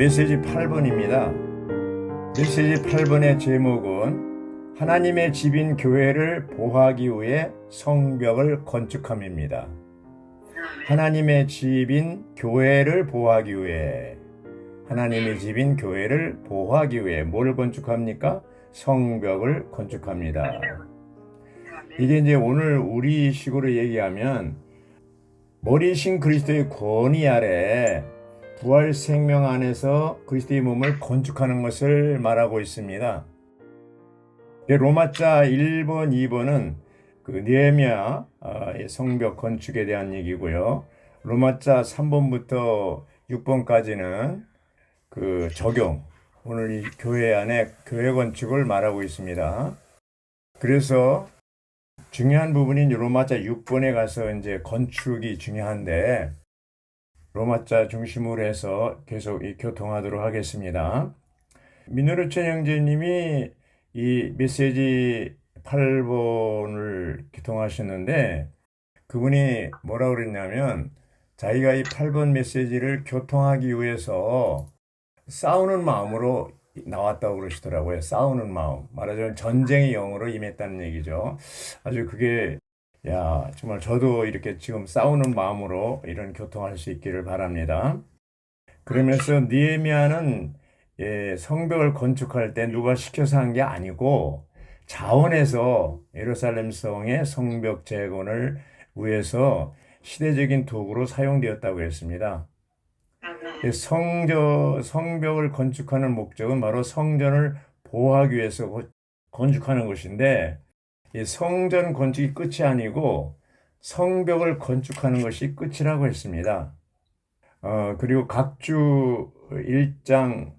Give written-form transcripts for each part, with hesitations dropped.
메시지 8번입니다. 메시지 8번의 제목은 하나님의 집인 교회를 보호하기 위해 성벽을 건축함입니다. 하나님의 집인 교회를 보호하기 위해 하나님의 집인 교회를 보호하기 위해 뭘 건축합니까? 성벽을 건축합니다. 이게 이제 오늘 우리 식으로 얘기하면 머리신 그리스도의 권위 아래 부활 생명 안에서 그리스도의 몸을 건축하는 것을 말하고 있습니다. 로마자 1번, 2번은 그 느헤미야 성벽 건축에 대한 얘기고요. 로마자 3번부터 6번까지는 그 적용, 오늘 이 교회 안에 교회 건축을 말하고 있습니다. 그래서 중요한 부분인 로마자 6번에 가서 이제 건축이 중요한데 로마자 중심으로 해서 계속 교통하도록 하겠습니다. 민노르천 형제님이 이 메시지 8번을 교통하셨는데 그분이 뭐라고 그랬냐면 자기가 이 8번 메시지를 교통하기 위해서 싸우는 마음으로 나왔다고 그러시더라고요. 싸우는 마음. 말하자면 전쟁의 영으로 임했다는 얘기죠. 아주 그게 정말 저도 이렇게 지금 싸우는 마음으로 이런 교통할 수 있기를 바랍니다. 그러면서 느헤미야는 성벽을 건축할 때 누가 시켜서 한 게 아니고 자원해서 예루살렘 성의 성벽 재건을 위해서 시대적인 도구로 사용되었다고 했습니다. 성벽을 건축하는 목적은 바로 성전을 보호하기 위해서 건축하는 것인데 이 성전 건축이 끝이 아니고 성벽을 건축하는 것이 끝이라고 했습니다. 그리고 각주 1장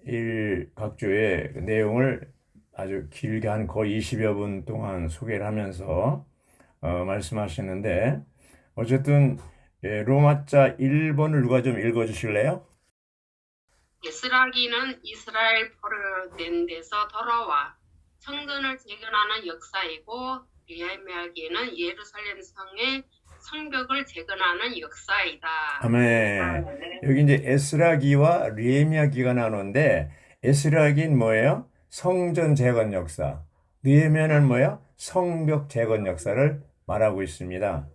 1각주의 내용을 아주 길게 한 거의 20여 분 동안 소개를 하면서 말씀하시는데 어쨌든 로마자 1번을 누가 좀 읽어주실래요? 에스라기는 이스라엘 포로된 데서 돌아와 성전을 재건하는 역사이고 느헤미야기는 예루살렘 성의 성벽을 재건하는 역사이다. 아멘. 여기 이제 에스라기와 느헤미야기가 나오는데 에스라기는 뭐예요? 성전 재건 역사. 느헤미야는 뭐예요? 성벽 재건 역사를 말하고 있습니다.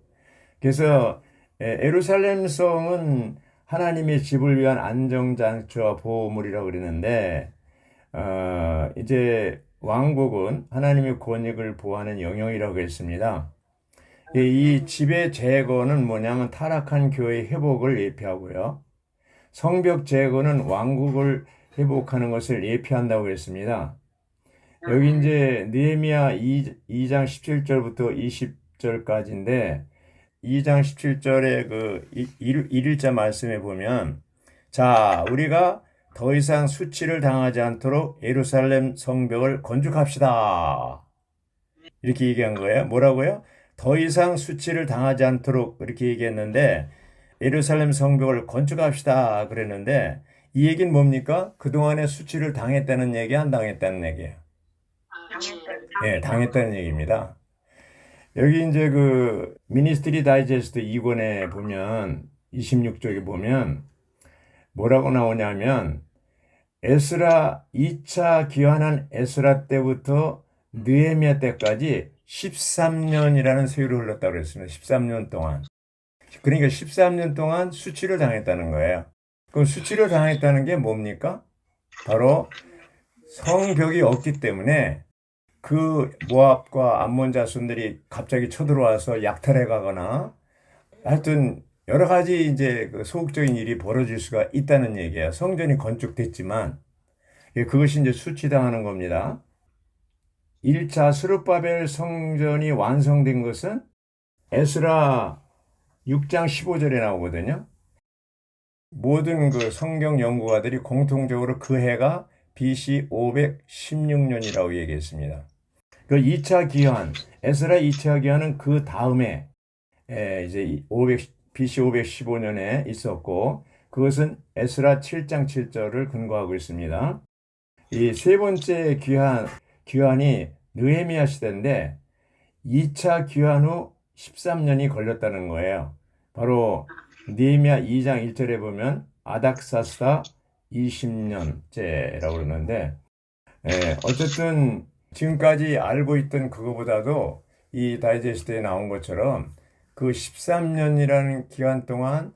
그래서 예루살렘 성은 하나님의 집을 위한 안정장치와 보호물이라고 그러는데 이제 왕국은 하나님의 권익을 보호하는 영역이라고 했습니다. 이 집의 재건은 뭐냐면 타락한 교회의 회복을 예표하고요. 성벽 재건은 왕국을 회복하는 것을 예표한다고 했습니다. 여기 이제 느헤미야 2장 17절부터 20절까지인데 2장 17절에 그 1일자 말씀에 보면 자, 우리가 더 이상 수치를 당하지 않도록 예루살렘 성벽을 건축합시다. 이렇게 얘기한 거예요. 뭐라고요? 더 이상 수치를 당하지 않도록 이렇게 얘기했는데 예루살렘 성벽을 건축합시다 그랬는데 이 얘기는 뭡니까? 그동안에 수치를 당했다는 얘기, 안 당했다는 얘기예요. 예, 당했다는 얘기입니다. 여기 이제 그 미니스트리 다이제스트 2권에 보면 26쪽에 보면 뭐라고 나오냐면 에스라 2차 귀환한 에스라 때부터 느헤미야 때까지 13년이라는 세월이 흘렀다고 그랬습니다. 13년 동안. 그러니까 13년 동안 수치를 당했다는 거예요. 그럼 수치를 당했다는 게 뭡니까? 바로 성벽이 없기 때문에 그 모압과 암몬 자손들이 갑자기 쳐들어와서 약탈해 가거나 하여튼 여러 가지 이제 그 소극적인 일이 벌어질 수가 있다는 얘기예요. 성전이 건축됐지만 그것이 이제 수치당하는 겁니다. 1차 스룹바벨 성전이 완성된 것은 에스라 6장 15절에 나오거든요. 모든 그 성경 연구가들이 공통적으로 그 해가 BC 516년이라고 얘기했습니다. 그 2차 기환, 에스라 2차 기환은 그 다음에 이제 BC 515년에 있었고 그것은 에스라 7장 7절을 근거하고 있습니다. 이 세 번째 귀환이 느헤미야 시대인데 2차 귀환 후 13년이 걸렸다는 거예요. 바로 느헤미야 2장 1절에 보면 아닥사스다 20년째라고 그러는데, 어쨌든 지금까지 알고 있던 그거보다도 이 다이제스트에 나온 것처럼 그 13년이라는 기간 동안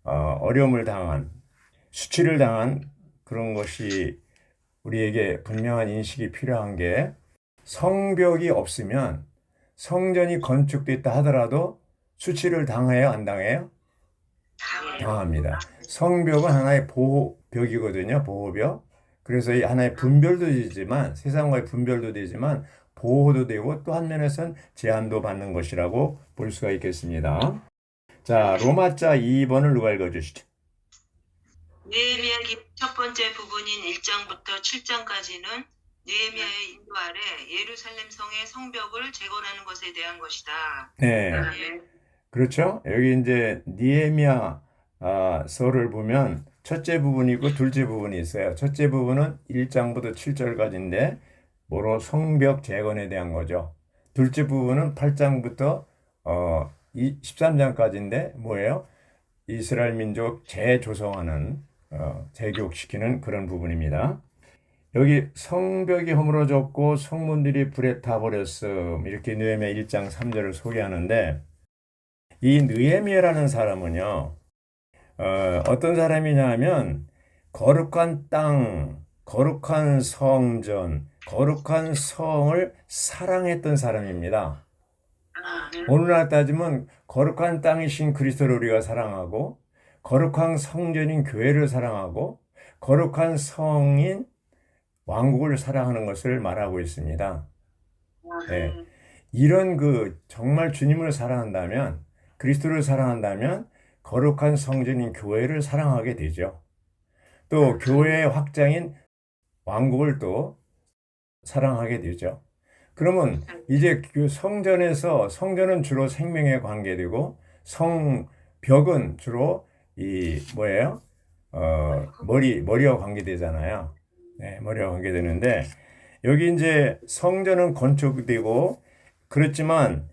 어려움을 당한, 수치를 당한 그런 것이 우리에게 분명한 인식이 필요한 게, 성벽이 없으면 성전이 건축됐다 하더라도 수치를 당해요, 안 당해요? 당합니다. 성벽은 하나의 보호벽이거든요, 보호벽. 그래서 이 하나의 분별도 되지만, 세상과의 분별도 되지만, 보호도 되고, 또 한면에선 제한도 받는 것이라고 볼 수가 있겠습니다. 자, 로마자 2번을 누가 읽어주시죠? 느헤미야 첫 번째 부분인 1장부터 7장까지는 느헤미야의 인도 아래 예루살렘 성의 성벽을 재건하는 것에 대한 것이다. 네. 그렇죠. 여기 이제 니에미야 서를 보면 첫째 부분이 있고 둘째 부분이 있어요. 첫째 부분은 1장부터 7절까지인데 뭐로 성벽 재건에 대한 거죠. 둘째 부분은 8장부터 13장까지인데 뭐예요? 이스라엘 민족 재조성하는 재교육시키는 그런 부분입니다. 여기 성벽이 허물어졌고 성문들이 불에 타버렸음, 이렇게 느헤미야 1장 3절을 소개하는데, 이 느헤미야라는 사람은요, 어떤 사람이냐 하면 거룩한 땅, 거룩한 성전, 거룩한 성을 사랑했던 사람입니다. 오늘날 따지면 거룩한 땅이신 그리스도를 우리가 사랑하고, 거룩한 성전인 교회를 사랑하고, 거룩한 성인 왕국을 사랑하는 것을 말하고 있습니다. 네. 이런 정말 주님을 사랑한다면, 그리스도를 사랑한다면 거룩한 성전인 교회를 사랑하게 되죠. 또 교회의 확장인 왕국을 또 사랑하게 되죠. 그러면 이제 그 성전은 주로 생명에 관계되고, 성벽은 주로 뭐예요? 머리와 관계되잖아요. 네, 머리와 관계되는데, 여기 이제 성전은 건축되고, 그렇지만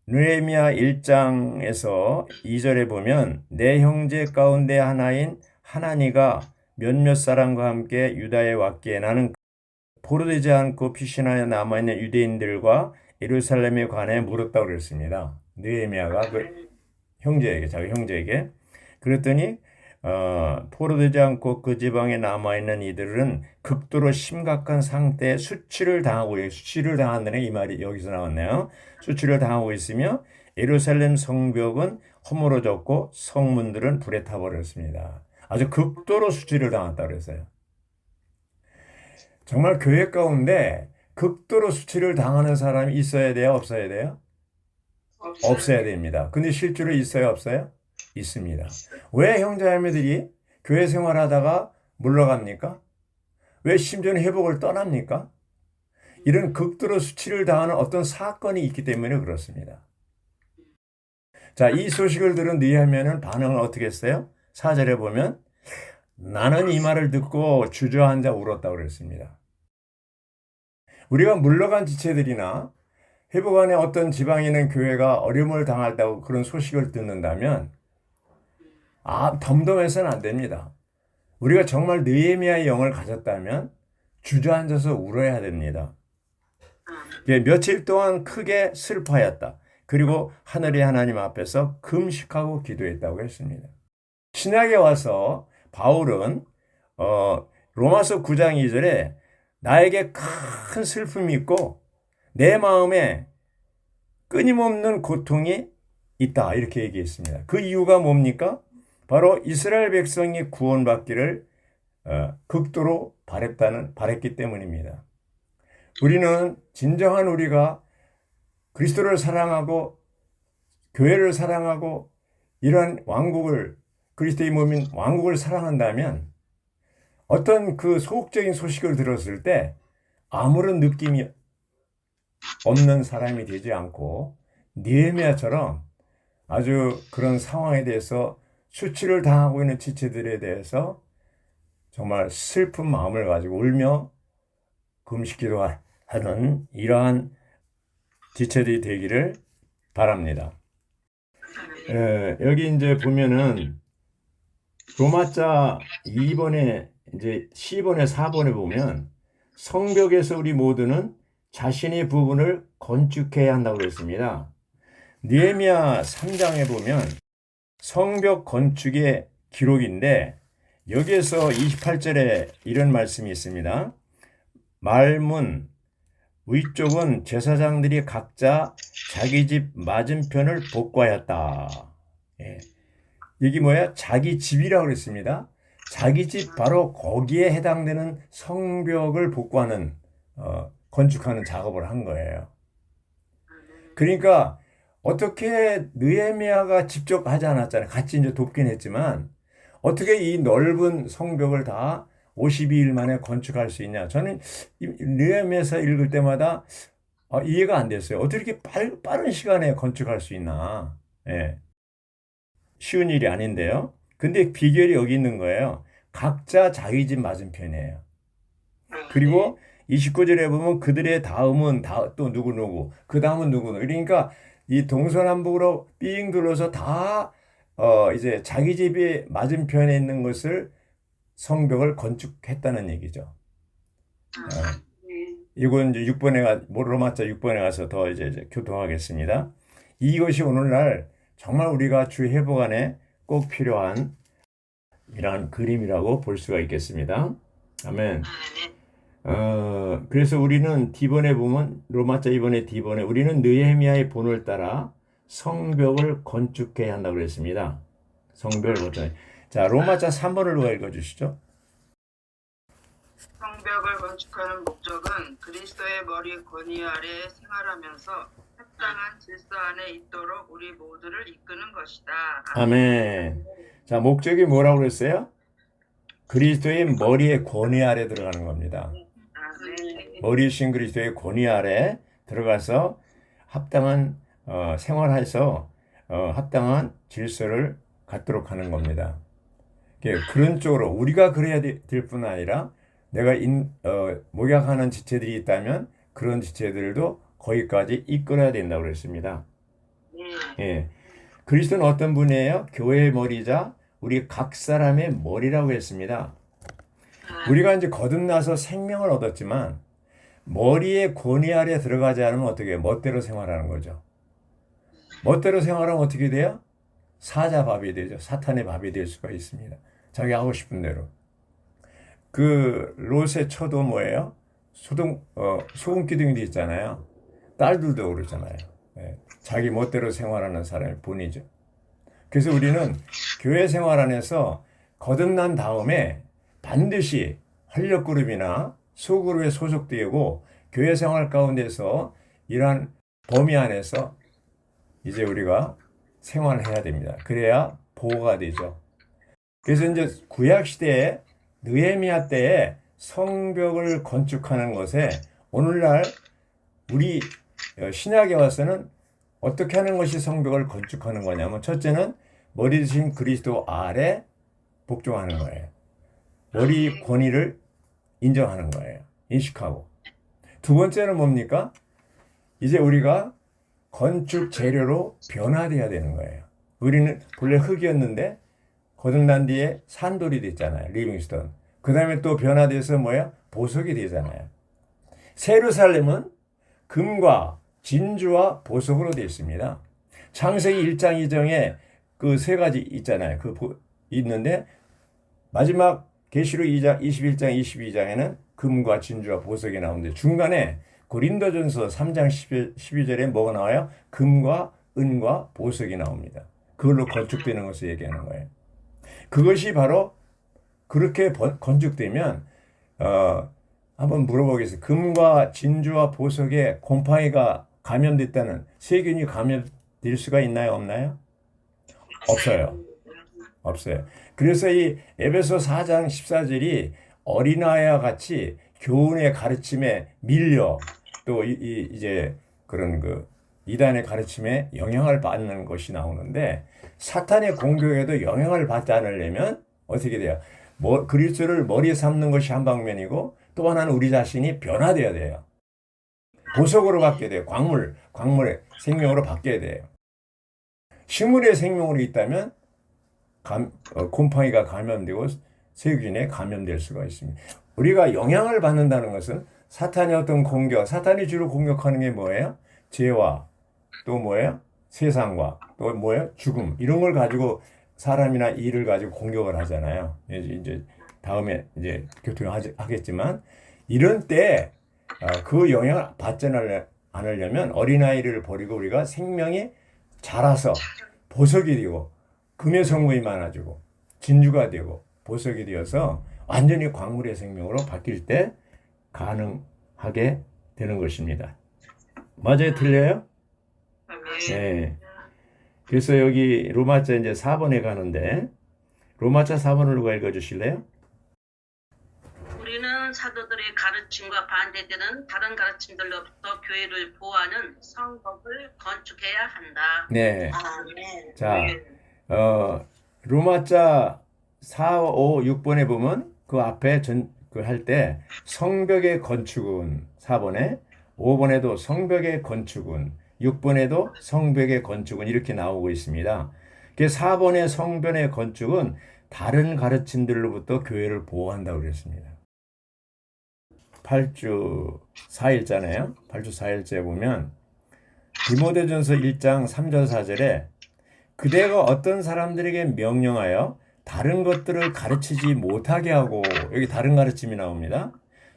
느헤미야 1장에서 2절에 보면 내 형제 가운데 하나인 하나니가 몇몇 사람과 함께 유다에 왔기에 나는 포로되지 않고 피신하여 남아있는 유대인들과 예루살렘에 관해 물었다고 그랬습니다. 느헤미야가 자기 형제에게. 그랬더니 포로되지 않고 그 지방에 남아있는 이들은 극도로 심각한 상태에 수치를 당하고 수치를 당한다는 이 말이 여기서 나왔네요. 수치를 당하고 있으며 예루살렘 성벽은 허물어졌고 성문들은 불에 타버렸습니다. 아주 극도로 수치를 당했다고 그랬어요. 정말 교회 가운데 극도로 수치를 당하는 사람이 있어야 돼요, 없어야 돼요? 없어야 됩니다. 근데 실제로 있어요, 없어요? 있습니다. 왜 형제자매들이 교회 생활하다가 물러갑니까? 왜 심지어는 회복을 떠납니까? 이런 극도로 수치를 당하는 어떤 사건이 있기 때문에 그렇습니다. 자, 이 소식을 들은 느헤미야는 반응을 어떻게 했어요? 4절에 보면 나는 이 말을 듣고 주저앉아 울었다고 그랬습니다. 우리가 물러간 지체들이나 회복안에 어떤 지방에 있는 교회가 어려움을 당한다고 그런 소식을 듣는다면 덤덤해서는 안 됩니다. 우리가 정말 느헤미야의 영을 가졌다면 주저앉아서 울어야 됩니다. 며칠 동안 크게 슬퍼하였다. 그리고 하늘의 하나님 앞에서 금식하고 기도했다고 했습니다. 신약에 와서 바울은 로마서 9장 2절에 나에게 큰 슬픔이 있고 내 마음에 끊임없는 고통이 있다, 이렇게 얘기했습니다. 그 이유가 뭡니까? 바로 이스라엘 백성이 구원받기를 극도로 바랬기 때문입니다. 우리는 진정한 우리가 그리스도를 사랑하고 교회를 사랑하고 이러한 왕국을, 그리스도의 몸인 왕국을 사랑한다면 어떤 그 소극적인 소식을 들었을 때 아무런 느낌이 없는 사람이 되지 않고 느헤미야처럼 아주 그런 상황에 대해서 수치를 당하고 있는 지체들에 대해서 정말 슬픈 마음을 가지고 울며 금식기도 하는 이러한 지체들이 되기를 바랍니다. 여기 이제 보면은 로마자 2번에 이제 10번에 4번에 보면 성벽에서 우리 모두는 자신의 부분을 건축해야 한다고 그랬습니다. 느헤미야 3장에 보면 성벽 건축의 기록인데 여기에서 28절에 이런 말씀이 있습니다. 말문 위쪽은 제사장들이 각자 자기 집 맞은편을 복구하였다. 예. 이게 뭐야? 자기 집이라고 그랬습니다. 자기 집 바로 거기에 해당되는 성벽을 복구하는 건축하는 작업을 한 거예요. 그러니까 어떻게 느헤미야가 직접 하지 않았잖아요. 같이 이제 돕긴 했지만 어떻게 이 넓은 성벽을 다 52일 만에 건축할 수 있냐? 저는 느헤미야서 읽을 때마다 이해가 안 됐어요. 어떻게 이렇게 빠른 시간에 건축할 수 있나? 예. 쉬운 일이 아닌데요. 근데 비결이 여기 있는 거예요. 각자 자기 집 맞은편이에요. 그리고 29절에 보면 그들의 다음은 또 누구, 그 다음은 누구. 그러니까 이 동서남북으로 삥 둘러서 다 이제 자기 집이 맞은편에 있는 것을 성벽을 건축했다는 얘기죠. 이건 이제 로마자 6번에 가서 더 이제 교통하겠습니다. 이것이 오늘날 정말 우리가 주 회복 안에 꼭 필요한 이러한 그림이라고 볼 수가 있겠습니다. 아멘. 그래서 우리는 D번에 보면 로마자 2번에 D번에 우리는 느헤미야의 본을 따라 성벽을 건축해야 한다고 그랬습니다. 성벽을 건축. 자, 로마자 3번을 누가 읽어주시죠? 성벽을 건축하는 목적은 그리스도의 머리 권위 아래 생활하면서 합당한 질서 안에 있도록 우리 모두를 이끄는 것이다. 아멘. 자, 목적이 뭐라고 그랬어요? 그리스도의 머리의 권위 아래 들어가는 겁니다. 머리신 그리스도의 권위 아래 들어가서 합당한 생활해서 합당한 질서를 갖도록 하는 겁니다. 그런 쪽으로 우리가 그래야 될 뿐 아니라 내가 목약하는 지체들이 있다면 그런 지체들도 거기까지 이끌어야 된다고 그랬습니다. 예. 그리스도는 어떤 분이에요? 교회의 머리자 우리 각 사람의 머리라고 했습니다. 우리가 이제 거듭나서 생명을 얻었지만 머리의 권위 아래 들어가지 않으면 어떻게 해요? 멋대로 생활하는 거죠. 멋대로 생활하면 어떻게 돼요? 사자밥이 되죠. 사탄의 밥이 될 수가 있습니다. 자기 하고 싶은 대로. 그 롯의 처도 뭐예요? 소금 기둥이 있잖아요. 딸들도 그러잖아요. 예, 자기 멋대로 생활하는 사람이 본이죠. 그래서 우리는 교회 생활 안에서 거듭난 다음에 반드시 활력그룹이나 소그룹에 소속되고 교회 생활 가운데서 이러한 범위 안에서 이제 우리가 생활해야 됩니다. 그래야 보호가 되죠. 그래서 이제 구약 시대에 느헤미야 때에 성벽을 건축하는 것에 오늘날 우리 신약에 와서는 어떻게 하는 것이 성벽을 건축하는 거냐면 첫째는 머리 대신 그리스도 아래 복종하는 거예요. 머리 권위를 인정하는 거예요. 인식하고. 두 번째는 뭡니까? 이제 우리가 건축 재료로 변화돼야 되는 거예요. 우리는 본래 흙이었는데 거듭난 뒤에 산돌이 됐잖아요. 리빙스톤. 그 다음에 또 변화돼서 뭐야? 보석이 되잖아요. 세르살렘은 금과 진주와 보석으로 되어 있습니다. 창세기 1장 2장에 그 세 가지 있잖아요. 있는데 마지막 계시록 2장 21장 22장에는 금과 진주와 보석이 나오는데 중간에 고린도전서 3장 12절에 뭐가 나와요? 금과 은과 보석이 나옵니다. 그걸로 건축되는 것을 얘기하는 거예요. 그것이 바로 그렇게 건축되면 한번 물어보겠습니다. 금과 진주와 보석에 곰팡이가 감염됐다는 세균이 감염될 수가 있나요? 없나요? 없어요. 없어요. 그래서 이 에베소 4장 14절이 어린아이와 같이 교훈의 가르침에 밀려 또 이제 그런 그 이단의 가르침에 영향을 받는 것이 나오는데 사탄의 공격에도 영향을 받지 않으려면 어떻게 돼요? 그리스도를 머리에 삼는 것이 한 방면이고 또 하나는 우리 자신이 변화되어야 돼요. 보석으로 바뀌어야 돼요. 광물의 생명으로 바뀌어야 돼요. 식물의 생명으로 있다면 곰팡이가 감염되고 세균에 감염될 수가 있습니다. 우리가 영향을 받는다는 것은 사탄의 어떤 공격, 사탄이 주로 공격하는 게 뭐예요? 죄와 또 뭐예요? 세상과 또 뭐예요? 죽음 이런 걸 가지고 사람이나 일을 가지고 공격을 하잖아요. 이제 다음에 이제 교통하겠지만 이런 때 그 영향을 받지 않으려면 어린아이를 버리고 우리가 생명이 자라서 보석이 되고 금의 성분이 많아지고 진주가 되고 보석이 되어서 완전히 광물의 생명으로 바뀔 때 가능하게 되는 것입니다. 맞아요? 틀려요? 네. 그래서 여기 로마자 이제 4번에 가는데 로마자 4번을 누가 읽어주실래요? 우리는 사도들의 가르침과 반대되는 다른 가르침들로부터 교회를 보호하는 성벽을 건축해야 한다. 네. 아멘. 자, 로마자 4, 5, 6번에 보면 그 앞에 할 때 성벽의 건축은 4번에 5번에도 성벽의 건축은 6번에도 성벽의 건축은 이렇게 나오고 있습니다. 4번의 성벽의 건축은 다른 가르침들로부터 교회를 보호한다고 그랬습니다. 8주 4일자네요. 8주 4일자에 보면 디모데전서 1장 3절 4절에 그대가 어떤 사람들에게 명령하여 다른 것들을 가르치지 못하게 하고 여기 다른 가르침이 나옵니다.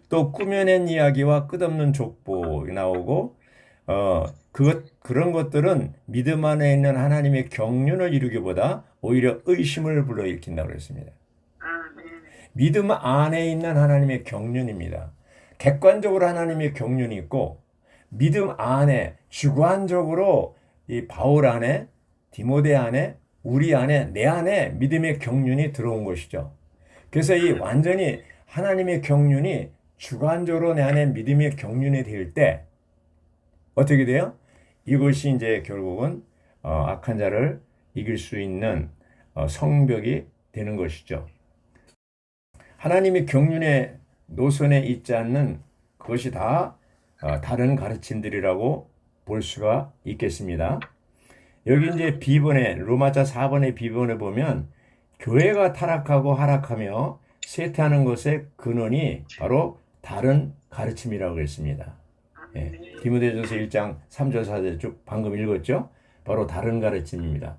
또 꾸며낸 이야기와 끝없는 족보 나오고 그런 것들은 믿음 안에 있는 하나님의 경륜을 이루기보다 오히려 의심을 불러일으킨다고 그랬습니다. 믿음 안에 있는 하나님의 경륜입니다. 객관적으로 하나님의 경륜이 있고 믿음 안에 주관적으로 이 바울 안에 디모데 안에 우리 안에 내 안에 믿음의 경륜이 들어온 것이죠. 그래서 이 완전히 하나님의 경륜이 주관적으로 내 안에 믿음의 경륜이 될 때 어떻게 돼요? 이것이 이제 결국은 악한 자를 이길 수 있는 성벽이 되는 것이죠. 하나님의 경륜의 노선에 있지 않는 그것이 다 다른 가르침들이라고 볼 수가 있겠습니다. 여기 이제 B번에 로마자 4번의 B번에 보면 교회가 타락하고 하락하며 쇠퇴하는 것의 근원이 바로 다른 가르침이라고 했습니다. 예, 디모데전서 1장 3절 4절 쭉 방금 읽었죠? 바로 다른 가르침입니다.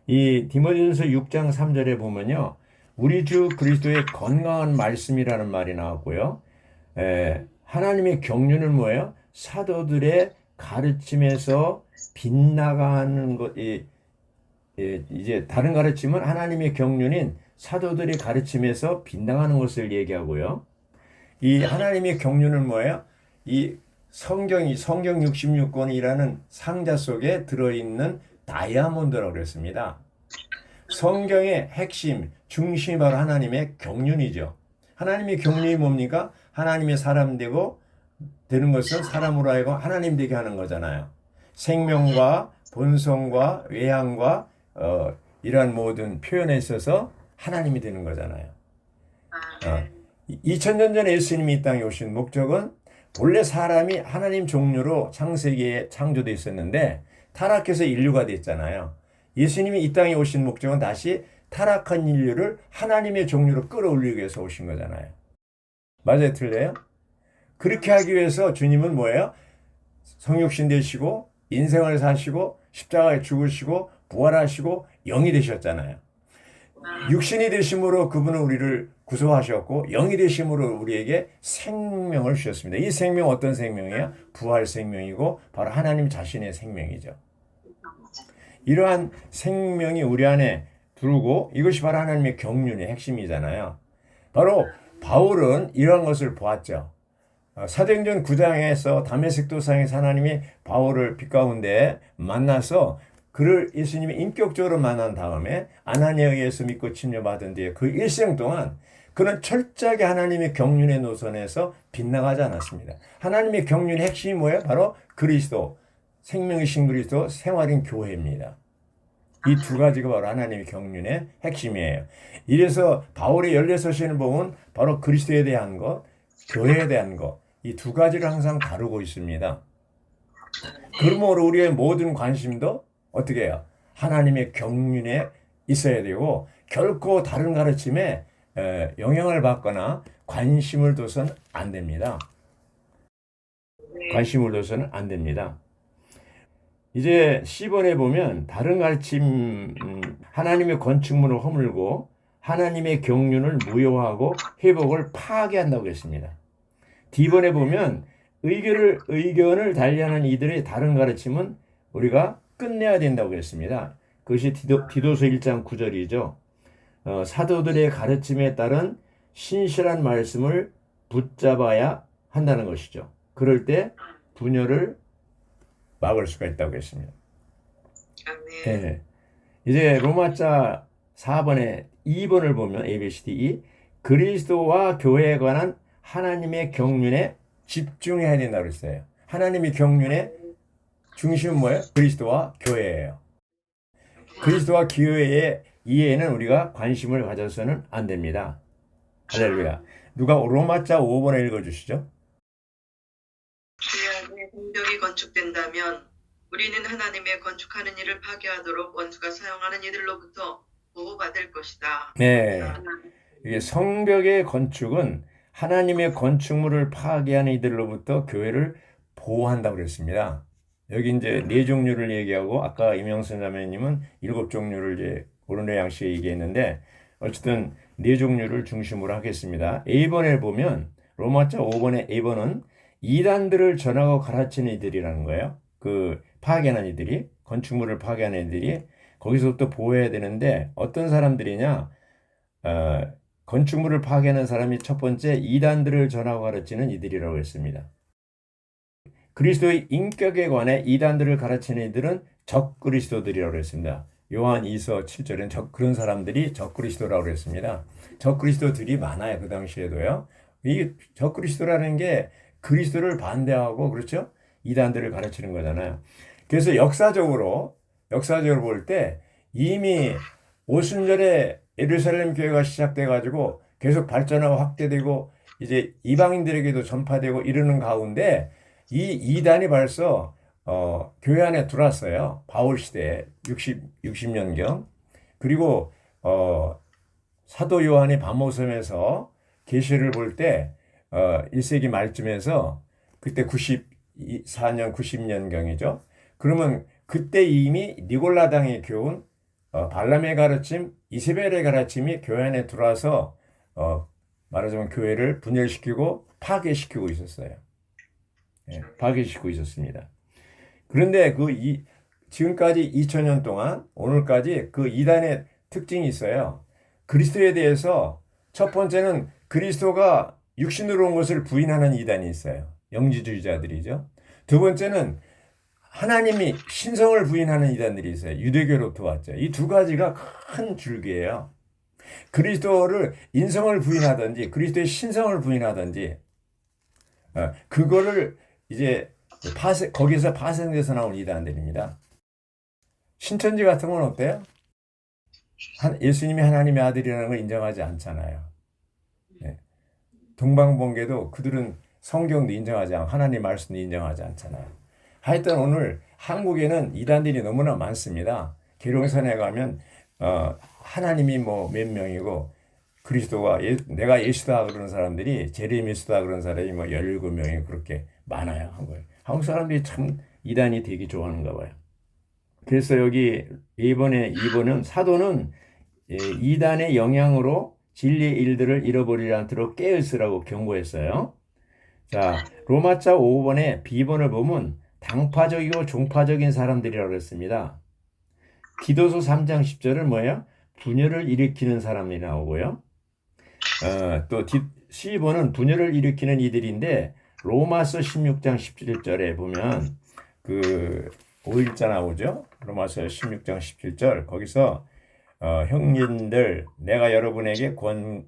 이 디모데전서 6장 3절에 보면요. 우리 주 그리스도의 건강한 말씀이라는 말이 나왔고요. 하나님의 경륜은 뭐예요? 사도들의 가르침에서 빗나가는 것, 이제 다른 가르침은 하나님의 경륜인 사도들의 가르침에서 빗나가는 것을 얘기하고요. 이 하나님의 경륜은 뭐예요? 이 성경 66권이라는 상자 속에 들어있는 다이아몬드라고 그랬습니다. 성경의 핵심, 중심이 바로 하나님의 경륜이죠. 하나님의 경륜이 뭡니까? 하나님의 사람 되는 것은 사람으로 하여금 하나님 되게 하는 거잖아요. 생명과 본성과 외향과 이러한 모든 표현에 있어서 하나님이 되는 거잖아요. 2000년 전에 예수님이 이 땅에 오신 목적은 본래 사람이 하나님 종류로 창세기에 창조되어 있었는데 타락해서 인류가 됐잖아요. 예수님이 이 땅에 오신 목적은 다시 타락한 인류를 하나님의 종류로 끌어올리기 위해서 오신 거잖아요. 맞아요? 틀려요? 그렇게 하기 위해서 주님은 뭐예요? 성육신 되시고 인생을 사시고 십자가에 죽으시고 부활하시고 영이 되셨잖아요. 육신이 되심으로 그분은 우리를 구속하셨고 영이 되심으로 우리에게 생명을 주셨습니다. 이 생명 어떤 생명이에요? 부활 생명이고 바로 하나님 자신의 생명이죠. 이러한 생명이 우리 안에 들어오고 이것이 바로 하나님의 경륜의 핵심이잖아요. 바로 바울은 이러한 것을 보았죠. 사도행전 9장에서 다메섹 도상에서 하나님이 바울을 빛 가운데 만나서 그를 예수님이 인격적으로 만난 다음에 아나니아에 의해서 믿고 침례받은 뒤에 그 일생 동안 그는 철저하게 하나님의 경륜의 노선에서 빗나가지 않았습니다. 하나님의 경륜의 핵심이 뭐예요? 바로 그리스도, 생명이신 그리스도, 생활인 교회입니다. 이 두 가지가 바로 하나님의 경륜의 핵심이에요. 이래서 바울의 16시는 보면 바로 그리스도에 대한 것, 교회에 대한 것, 이 두 가지를 항상 다루고 있습니다. 그러므로 우리의 모든 관심도 어떻게 해요? 하나님의 경륜에 있어야 되고 결코 다른 가르침에 영향을 받거나 관심을 둬서는 안 됩니다. 관심을 둬서는 안 됩니다. 이제 10번에 보면 다른 가르침, 하나님의 건축물을 허물고 하나님의 경륜을 무효하고 회복을 파괴한다고 했습니다. D번에 보면 의견을 달리하는 이들의 다른 가르침은 우리가 끝내야 된다고 했습니다. 그것이 디도서 1장 9절이죠. 사도들의 가르침에 따른 신실한 말씀을 붙잡아야 한다는 것이죠. 그럴 때 분열을 막을 수가 있다고 했습니다. 아멘. 네. 이제 로마자 4번에 2번을 보면 ABCD 그리스도와 교회에 관한 하나님의 경륜에 집중해야 된다고 했어요. 하나님의 경륜의 중심은 뭐예요? 그리스도와 교회예요. 그리스도와 교회의 이해에는 우리가 관심을 가져서는 안 됩니다. 할렐루야. 누가 로마자 5번에 읽어주시죠? 주의 안에 성벽이 건축된다면 우리는 하나님의 건축하는 일을 파괴하도록 원수가 사용하는 이들로부터 보호받을 것이다. 네. 이게 성벽의 건축은 하나님의 건축물을 파괴하는 이들로부터 교회를 보호한다고 그랬습니다. 여기 이제 네 종류를 얘기하고 아까 임영선 자매님은 7종류를 이제 오른의 양식에 얘기했는데 어쨌든 네 종류를 중심으로 하겠습니다. A번에 보면 로마자 5번의 A번은 이단들을 전하고 가르치는 이들이라는 거예요. 그 파괴하는 이들이 건축물을 파괴하는 이들이 거기서부터 보호해야 되는데 어떤 사람들이냐? 건축물을 파괴하는 사람이 첫 번째 이단들을 전하고 가르치는 이들이라고 했습니다. 그리스도의 인격에 관해 이단들을 가르치는 이들은 적그리스도들이라고 했습니다. 요한 2서 7절엔 그런 사람들이 적그리스도라고 했습니다. 적그리스도들이 많아요. 그 당시에도요. 이 적그리스도라는 게 그리스도를 반대하고 그렇죠? 이단들을 가르치는 거잖아요. 그래서 역사적으로 볼 때 이미 오순절에 예루살렘 교회가 시작돼 가지고 계속 발전하고 확대되고 이제 이방인들에게도 전파되고 이러는 가운데 이 이단이 벌써 교회 안에 들어왔어요. 바울 시대에 60년경. 그리고 사도 요한이 밤모섬에서 계시를 볼 때 1세기 말쯤에서 그때 94년 90년경이죠. 그러면 그때 이미 니골라당이 교훈 발람의 가르침, 이세벨의 가르침이 교회 안에 들어와서 말하자면 교회를 분열시키고 파괴시키고 있었어요. 예, 파괴시키고 있었습니다. 그런데 지금까지 2000년 동안 오늘까지 그 이단의 특징이 있어요. 그리스도에 대해서 첫 번째는 그리스도가 육신으로 온 것을 부인하는 이단이 있어요. 영지주의자들이죠. 두 번째는 하나님이 신성을 부인하는 이단들이 있어요. 유대교로부터 왔죠. 이 두 가지가 큰 줄기예요. 그리스도를 인성을 부인하든지 그리스도의 신성을 부인하든지 그거를 이제 거기서 파생돼서 나온 이단들입니다. 신천지 같은 건 어때요? 예수님이 하나님의 아들이라는 걸 인정하지 않잖아요. 네. 동방번개도 그들은 성경도 인정하지 않고 하나님 말씀도 인정하지 않잖아요. 하여튼 오늘 한국에는 이단들이 너무나 많습니다. 계룡산에 가면 하나님이 뭐 몇 명이고 그리스도가 내가 예수다 그러는 사람들이 제레미스다 그러는 사람이 뭐 17명이 그렇게 많아요. 한국 사람들이 참 이단이 되게 좋아하는가 봐요. 그래서 여기 2번은 사도는 이단의 영향으로 진리의 일들을 잃어버리지 않도록 깨어있으라고 경고했어요. 자, 로마자 5번에 B번을 보면 당파적이고 종파적인 사람들이라고 했습니다. 디도서 3장 10절은 뭐예요? 분열을 일으키는 사람이 나오고요. 또 C번은 분열을 일으키는 이들인데 로마서 16장 17절에 보면 그 5일자 나오죠. 로마서 16장 17절 거기서 형님들 내가 여러분에게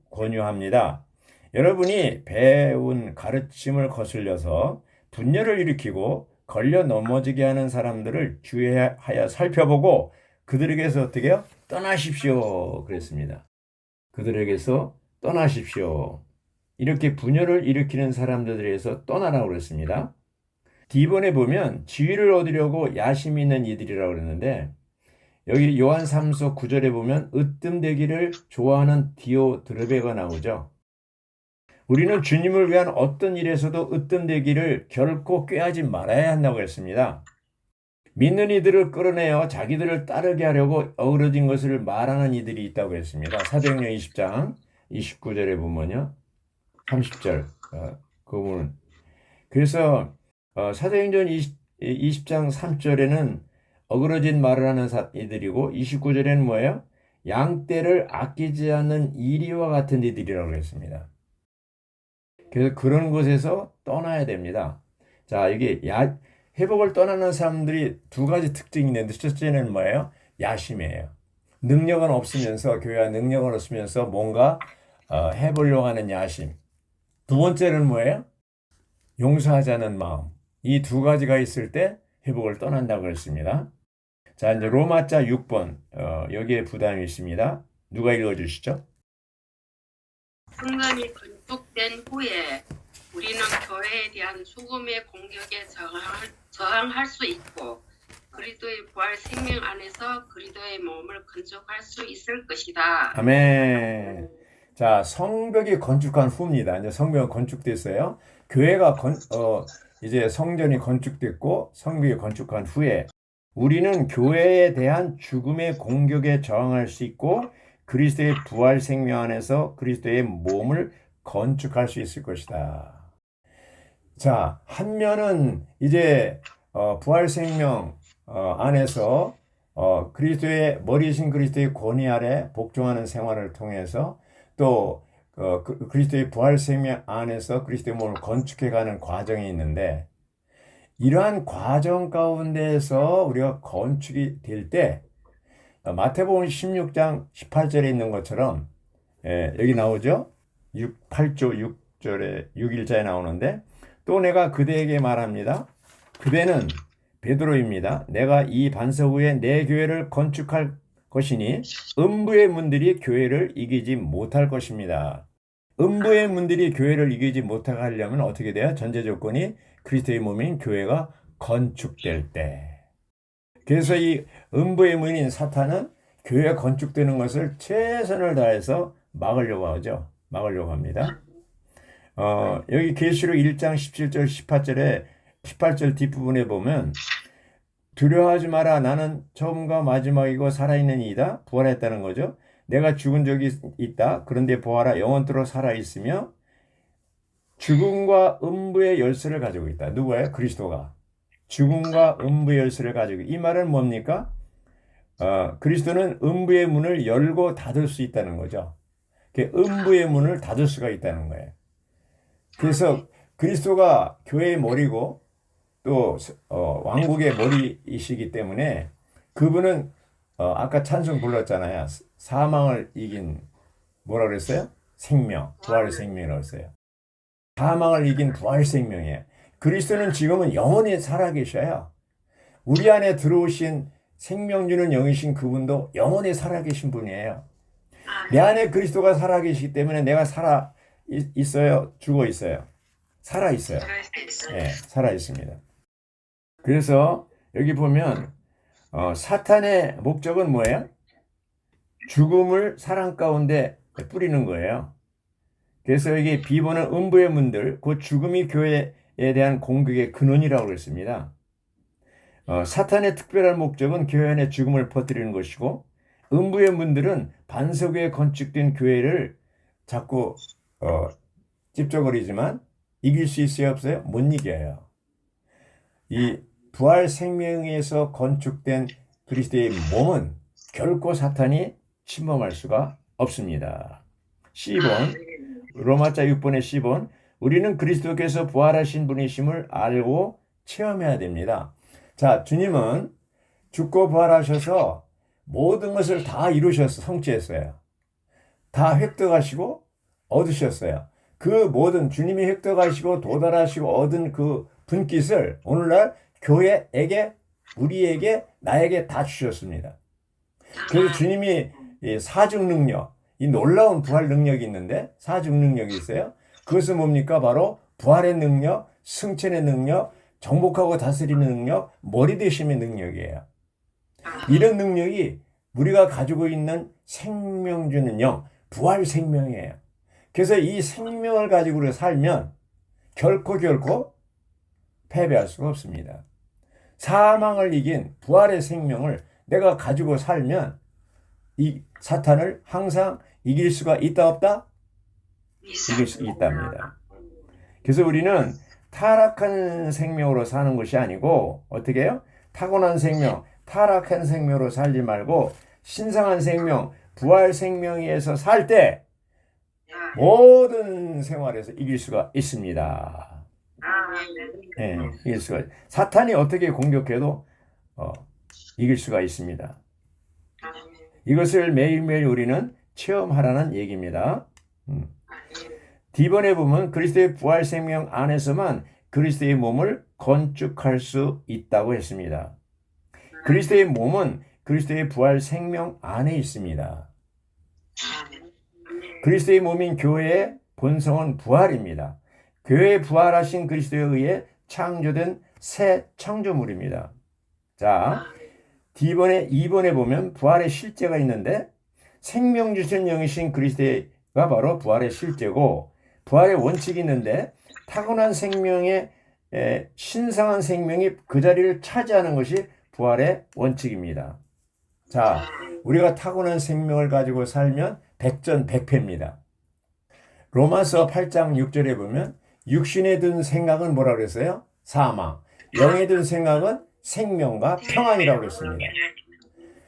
권유합니다. 여러분이 배운 가르침을 거슬려서 분열을 일으키고 걸려 넘어지게 하는 사람들을 주의하여 살펴보고 그들에게서 어떻게 해요? 떠나십시오. 그랬습니다. 그들에게서 떠나십시오. 이렇게 분열을 일으키는 사람들에게서 떠나라고 그랬습니다. D번에 보면 지위를 얻으려고 야심이 있는 이들이라고 그랬는데 여기 요한 3서 9절에 보면 으뜸되기를 좋아하는 디오드르베가 나오죠. 우리는 주님을 위한 어떤 일에서도 으뜸되기를 결코 꾀하지 말아야 한다고 했습니다. 믿는 이들을 끌어내어 자기들을 따르게 하려고 어우러진 것을 말하는 이들이 있다고 했습니다. 사도행전 20장 29절에 보면요. 30절 그 부분. 그래서 사도행전 20장 3절에는 어그러진 말을 하는 이들이고 29절에는 뭐예요? 양떼를 아끼지 않는 이리와 같은 이들이라고 했습니다. 그래서 그런 곳에서 떠나야 됩니다. 자, 이게 회복을 떠나는 사람들이 두 가지 특징이 있는데 첫째는 뭐예요? 야심이에요. 능력은 없으면서 교회가 능력은 없으면서 뭔가 해보려고 하는 야심. 두 번째는 뭐예요? 용서하자는 마음. 이 두 가지가 있을 때 회복을 떠난다고 했습니다. 자, 이제 로마자 6번 여기에 부담이 있습니다. 누가 읽어주시죠? 성전이 건축된 후에 우리는 교회에 대한 죽음의 공격에 저항할 수 있고 그리스도의 부활 생명 안에서 그리스도의 몸을 건축할 수 있을 것이다. 아멘. 자, 성벽이 건축한 후입니다. 이제 성벽이 건축됐어요. 교회가 이제 성전이 건축됐고 성벽이 건축한 후에 우리는 교회에 대한 죽음의 공격에 저항할 수 있고 그리스도의 부활 생명 안에서 그리스도의 몸을 건축할 수 있을 것이다. 자, 한 면은 이제 부활 생명 안에서 그리스도의 머리이신 그리스도의 권위 아래 복종하는 생활을 통해서 또 그리스도의 부활 생명 안에서 그리스도의 몸을 건축해가는 과정이 있는데 이러한 과정 가운데에서 우리가 건축이 될 때 마태복음 16장 18절에 있는 것처럼 여기 나오죠? 8조 6절에 6일자에 나오는데 또 내가 그대에게 말합니다. 그대는 베드로입니다. 내가 이 반석 위에 내 교회를 건축할 것이니 음부의 문들이 교회를 이기지 못할 것입니다. 음부의 문들이 교회를 이기지 못하게 하려면 어떻게 돼요? 전제 조건이 그리스도의 몸인 교회가 건축될 때. 그래서 이 음부의 문인 사탄은 교회가 건축되는 것을 최선을 다해서 막으려고 하죠. 막으려고 합니다. 여기 계시록 1장 17절 18절 뒷부분에 보면 두려워하지 마라. 나는 처음과 마지막이고 살아있는 이다. 부활했다는 거죠. 내가 죽은 적이 있다. 그런데 부활하 영원토록 살아있으며 죽음과 음부의 열쇠를 가지고 있다. 누구예요? 그리스도가. 죽음과 음부의 열쇠를 가지고 이 말은 뭡니까? 그리스도는 음부의 문을 열고 닫을 수 있다는 거죠. 음부의 문을 닫을 수가 있다는 거예요. 그래서 그리스도가 교회의 머리고 또 왕국의 머리이시기 때문에 그분은 아까 찬송 불렀잖아요. 사망을 이긴 뭐라 그랬어요? 생명, 부활 생명이라고 했어요. 사망을 이긴 부활 생명이에요. 그리스도는 지금은 영원히 살아계셔요. 우리 안에 들어오신 생명 주는 영이신 그분도 영원히 살아계신 분이에요. 내 안에 그리스도가 살아계시기 때문에 내가 살아 있어요? 죽어 있어요? 살아 있어요. 네, 살아 있습니다. 그래서 여기 보면 사탄의 목적은 뭐예요? 죽음을 사랑 가운데 뿌리는 거예요. 그래서 여기 비보는 음부의 문들, 곧 죽음이 교회에 대한 공격의 근원이라고 했습니다. 사탄의 특별한 목적은 교회 안에 죽음을 퍼뜨리는 것이고 음부의 문들은 반석 위에 건축된 교회를 자꾸 찝쩍거리지만 이길 수 있어요? 없어요? 못 이겨요. 이 부활 생명에서 건축된 그리스도의 몸은 결코 사탄이 침범할 수가 없습니다. 10번 로마자 6번의 10번 우리는 그리스도께서 부활하신 분이심을 알고 체험해야 됩니다. 자, 주님은 죽고 부활하셔서 모든 것을 다 이루셔서 성취했어요. 다 획득하시고 얻으셨어요. 그 모든 주님이 획득하시고 도달하시고 얻은 그 분깃을 오늘날 교회에게 우리에게 나에게 다 주셨습니다. 그래서 주님이 사중 능력, 이 놀라운 부활 능력이 있는데 사중 능력이 있어요. 그것은 뭡니까? 바로 부활의 능력, 승천의 능력, 정복하고 다스리는 능력, 머리 되심의 능력이에요. 이런 능력이 우리가 가지고 있는 생명 주는 영, 부활 생명이에요. 그래서 이 생명을 가지고 우리가 살면 결코 패배할 수가 없습니다. 사망을 이긴 부활의 생명을 내가 가지고 살면 이 사탄을 항상 이길 수가 있다 없다? 이길 수 있답니다. 그래서 우리는 타락한 생명으로 사는 것이 아니고 어떻게 해요? 타고난 생명, 타락한 생명으로 살지 말고 신성한 생명, 부활 생명에서 살 때 모든 생활에서 이길 수가 있습니다. 네, 이길 수가. 사탄이 어떻게 공격해도 이길 수가 있습니다. 이것을 매일매일 우리는 체험하라는 얘기입니다. D번에 보면 그리스도의 부활 생명 안에서만 그리스도의 몸을 건축할 수 있다고 했습니다. 그리스도의 몸은 그리스도의 부활 생명 안에 있습니다. 그리스도의 몸인 교회의 본성은 부활입니다. 교회에 부활하신 그리스도에 의해 창조된 새 창조물입니다. 자, D번에 보면 부활의 실제가 있는데 생명 주신 영이신 그리스도가 바로 부활의 실제고 부활의 원칙이 있는데 타고난 생명의 신성한 생명이 그 자리를 차지하는 것이 부활의 원칙입니다. 자, 우리가 타고난 생명을 가지고 살면 백전백패입니다. 로마서 8장 6절에 보면 육신에 든 생각은 뭐라고 그랬어요? 사망. 영에 든 생각은 생명과 평안이라고 그랬습니다.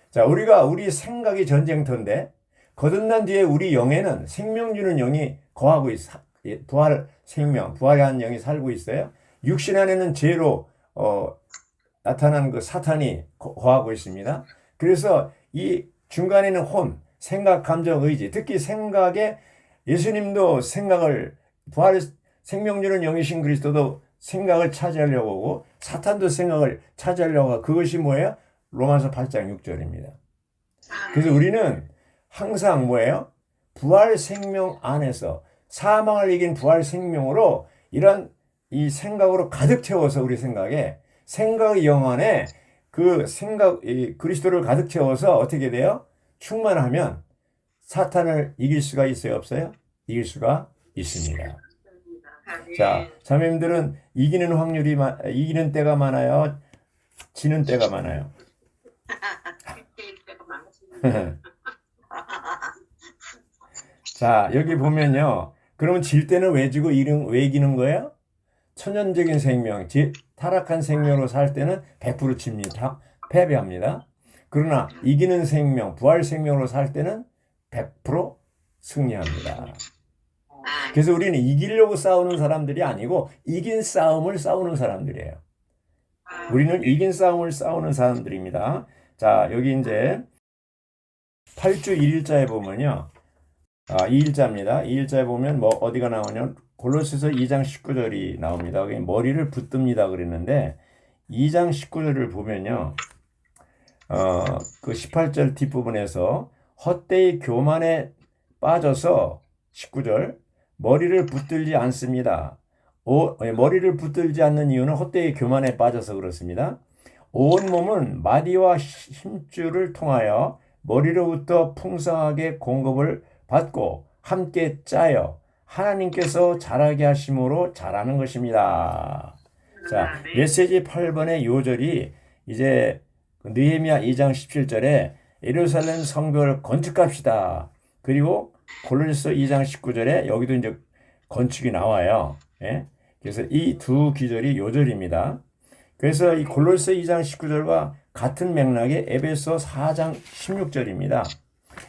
자, 우리 생각이 전쟁터인데 거듭난 뒤에 우리 영에는 생명 주는 영이 거하고 있어. 부활 생명, 부활한 영이 살고 있어요. 육신 안에는 죄로 나타난 그 사탄이 거하고 있습니다. 그래서 이 중간에는 혼, 생각, 감정, 의지, 특히 생각에 예수님도 생각을 부활 생명 주는 영이신 그리스도도 생각을 차지하려고 하고 사탄도 생각을 차지하려고 하고 그것이 뭐예요? 로마서 8장 6절입니다. 그래서 우리는 항상 뭐예요? 부활 생명 안에서 사망을 이긴 부활 생명으로 이런 이 생각으로 가득 채워서 우리 생각에 생각의 영 안에 그 생각 이 그리스도를 가득 채워서 어떻게 돼요? 충만하면 사탄을 이길 수가 있어요, 없어요? 이길 수가 있습니다. 자, 자매님들은 이기는 때가 많아요, 지는 때가 많아요. 자, 여기 보면요. 그러면 질 때는 왜 지고 왜 이기는 거예요? 천연적인 생명, 타락한 생명으로 살 때는 100% 집니다. 패배합니다. 그러나 이기는 생명, 부활 생명으로 살 때는 100% 승리합니다. 그래서 우리는 이기려고 싸우는 사람들이 아니고 이긴 싸움을 싸우는 사람들이에요. 우리는 이긴 싸움을 싸우는 사람들입니다. 자, 여기 이제 8주 1일자에 보면요. 2일자입니다. 2일자에 보면 뭐 어디가 나오냐면 골로새서 2장 19절이 나옵니다. 거기 머리를 붙듭니다 그랬는데 2장 19절을 보면요. 그 18절 뒷부분에서 헛되이 교만에 빠져서 19절 머리를 붙들지 않습니다. 머리를 붙들지 않는 이유는 헛되이 교만에 빠져서 그렇습니다. 온 몸은 마디와 힘줄을 통하여 머리로부터 풍성하게 공급을 받고 함께 짜여 하나님께서 자라게 하심으로 자라는 것입니다. 자, 메시지 8번의 요절이 이제 느헤미야 2장 17절에 예루살렘 성벽을 건축합시다. 그리고 골로새서 2장 19절에 여기도 이제 건축이 나와요. 예? 그래서 이 두 기절이 요절입니다. 그래서 이 골로새서 2장 19절과 같은 맥락의 에베소 4장 16절입니다.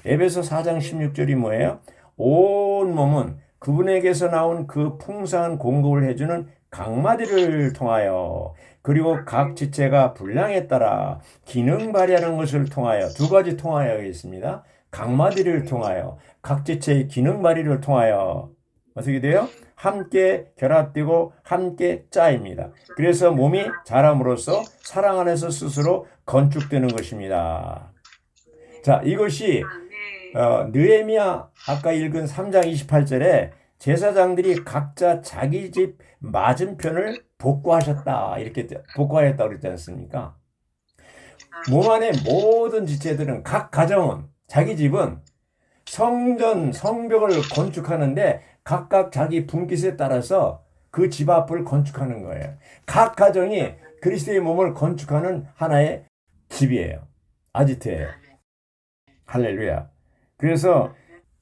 에베소 4장 16절이 뭐예요? 온 몸은 그분에게서 나온 그 풍성한 공급을 해주는 강마디를 통하여 그리고 각 지체가 분량에 따라 기능 발휘하는 것을 통하여 두 가지 통하여 있습니다. 강마디를 통하여 각 지체의 기능 발휘를 통하여 어떻게 돼요? 함께 결합되고 함께 짜입니다. 그래서 몸이 자람으로써 사랑 안에서 스스로 건축되는 것입니다. 자, 이것이 느헤미야 아까 읽은 3장 28절에 제사장들이 각자 자기 집 맞은편을 복구하셨다 이렇게 복구하였다고 그랬지 않습니까? 몸 안의 모든 지체들은 각 가정은 자기 집은 성전, 성벽을 건축하는데 각각 자기 분깃에 따라서 그 집 앞을 건축하는 거예요. 각 가정이 그리스도의 몸을 건축하는 하나의 집이에요. 아지트예요. 할렐루야. 그래서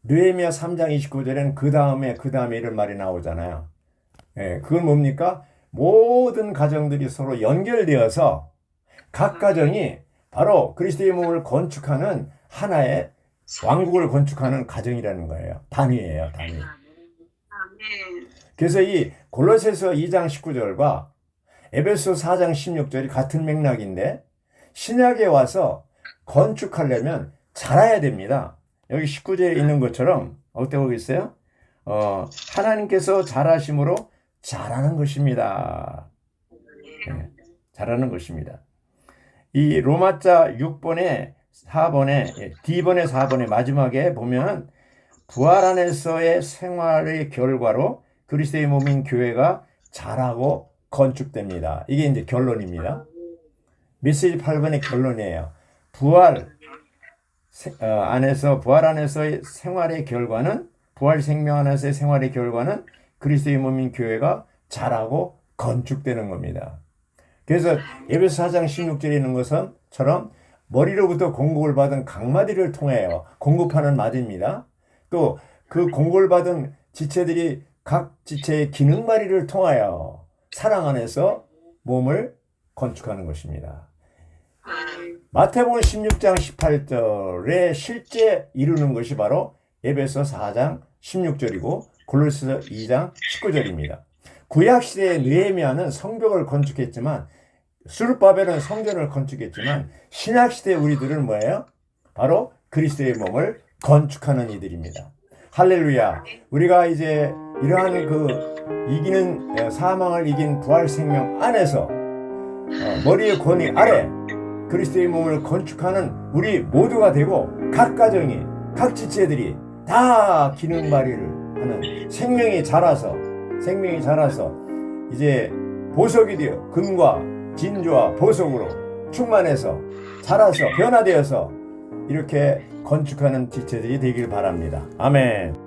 느헤미야 3장 29절에는 그 다음에 이런 말이 나오잖아요. 예, 그건 뭡니까? 모든 가정들이 서로 연결되어서 각 가정이 바로 그리스도의 몸을 건축하는 하나의 왕국을 건축하는 가정이라는 거예요. 단위예요, 단위. 아멘. 그래서 이 골로새서 2장 19절과 에베소 4장 16절이 같은 맥락인데 신약에 와서 건축하려면 자라야 됩니다. 여기 19절에 있는 것처럼 어떻게 보겠어요? 하나님께서 자라심으로 자라는 것입니다. 네, 자라는 것입니다. 이 로마자 6번에 4번에 D번에 4번에 마지막에 보면 부활 안에서의 생활의 결과로 그리스도의 몸인 교회가 자라고 건축됩니다. 이게 이제 결론입니다. 메시지 8번의 결론이에요. 부활 안에서의 생활의 결과는 부활 생명 안에서의 생활의 결과는 그리스도의 몸인 교회가 자라고 건축되는 겁니다. 그래서 에베소 4장 16절에 있는 것처럼 머리로부터 공급을 받은 각마디를 통하여 공급하는 마디입니다. 또 그 공급을 받은 지체들이 각 지체의 기능마리를 통하여 사랑 안에서 몸을 건축하는 것입니다. 마태복음 16장 18절에 실제 이루는 것이 바로 에베소 4장 16절이고 골로새서 2장 19절입니다. 구약시대의 느헤미야는 성벽을 건축했지만 스룹바벨은 성전을 건축했지만 신약시대 우리들은 뭐예요? 바로 그리스도의 몸을 건축하는 이들입니다. 할렐루야. 우리가 이제 이러한 이기는 사망을 이긴 부활 생명 안에서 머리의 권위 아래 그리스도의 몸을 건축하는 우리 모두가 되고 각 가정이 각 지체들이 다 기능 발휘를 하는 생명이 자라서 이제 보석이 되어 금과 진주와 보석으로 충만해서 자라서 변화되어서 이렇게 건축하는 지체들이 되길 바랍니다. 아멘.